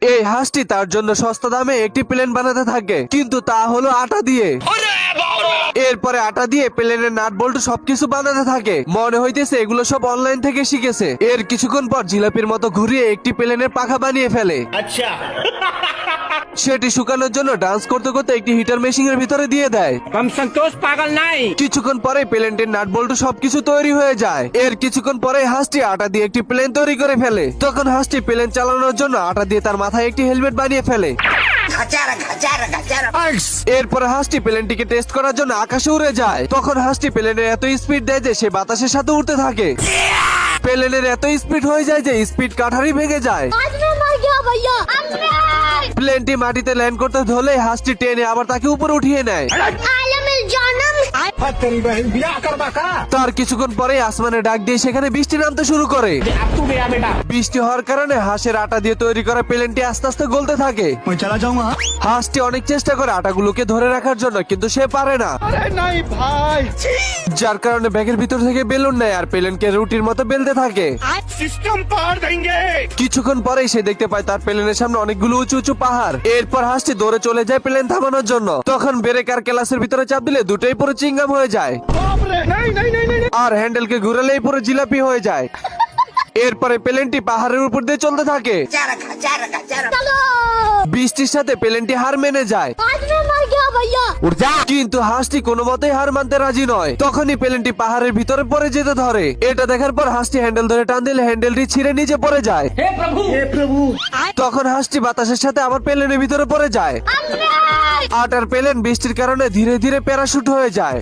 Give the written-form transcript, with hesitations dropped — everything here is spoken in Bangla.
এই হাঁসটি তার জন্য সস্তা দামে একটি প্লেন বানাতে থাকে, কিন্তু তা হলো আটা দিয়ে। এরপরে আটা দিয়ে প্লেনের নাট বল্টু সবকিছু বানাতে থাকে। মনে হইতেছে এগুলো সব অনলাইন থেকে শিখেছে। এর কিছুক্ষণ পর জিলাপির মতো ঘুরিয়ে একটি প্লেনের পাখা বানিয়ে ফেলে। আচ্ছা, সেটি শুকানোর জন্য ডান্স করতে করতে একটি হিটার মেশিন এর ভিতরে দিয়ে দেয়। हम संतोष पागल नहीं। কিছুক্ষণ পরে প্লেনটির নাট বল্টু সবকিছু তৈরি হয়ে যায়। এর কিছুক্ষণ পরে হাঁসটি আটা দিয়ে একটি প্লেন তৈরি করে ফেলে। তখন হাঁসটি প্লেন চালানোর জন্য আটা দিয়ে তার মাথায় একটি হেলমেট বানিয়ে ফেলে। এরপরে হাঁসটি প্লেনটিকে টেস্ট করার জন্য আকাশে উড়ে যায়। তখন হাঁসটি প্লেনের এত স্পিড দেয় যে সে বাতাসের সাথে উড়তে থাকে। প্লেনের এত স্পিড হয়ে যায় যে স্পিড কাঠারই ভেঙে যায়। आज मैं मर गया भैया। প্লেনটি মাটিতে ল্যান্ড করতে ধরলে হাঁসটি টেনে আবার তাকে উপরে উঠিয়ে নেয়। आलम जानम तेरी बहन बियाह करवा का। তার কিছুক্ষণ পরে আসমানে ডাক দিয়ে সেখানে বৃষ্টি নামতে শুরু করে। अब तू गया बेटा। বৃষ্টি হওয়ার কারণে হাঁসের আটা দিয়ে তৈরি করা প্লেনটি আস্তে আস্তে গলতে থাকে। मैं चला जाऊंगा। হাঁসটি অনেক চেষ্টা করে আটাগুলোকে ধরে রাখার জন্য, কিন্তু সে পারে না। अरे नहीं भाई। যার কারণে ব্যাগের ভিতর থেকে বেলুন নেয় আর প্লেনকে রুটির মতো বেলতে থাকে। सिस्टम पार देंगे। কিছুক্ষণ পরেই সে দেখতে পায় তার প্লেনের সামনে অনেকগুলো উঁচু উঁচু পাহাড়। এরপর হাঁসটি দৌড়ে চলে যায় প্লেন থামানোর জন্য। তখন ব্রেক আর ক্লাসের ভিতরে চাপ দিলে দুটোই পুরো চিংগাম হয়ে যায়। नहीं नहीं नहीं नहीं। আর হ্যান্ডেলকে ঘুরালেই পুরো জিলাপি হয়ে যায়। এরপরে প্লেনটি পাহাড়ের উপর দিয়ে চলতে থাকে। चलो বৃষ্টির সাথে প্লেনটি হার মেনে যায়। आज मैं मर गया भैया। কিন্তু হাঁসটি কোনো মতেই হার মানতে রাজি নয়। তখনই প্লেনটি পাহাড়ের ভিতরে পড়ে যেতে ধরে। এটা দেখার পর হাঁসটি হ্যান্ডেল ধরে টান দিলে হ্যান্ডেলটি ছিঁড়ে নিচে পড়ে যায়। हे प्रभु। তখন হাঁসটি বাতাসের সাথে আবার প্লেনের ভিতরে পড়ে যায়। আটার প্লেন বৃষ্টির কারণে ধীরে ধীরে প্যারাশুট হয়ে যায়।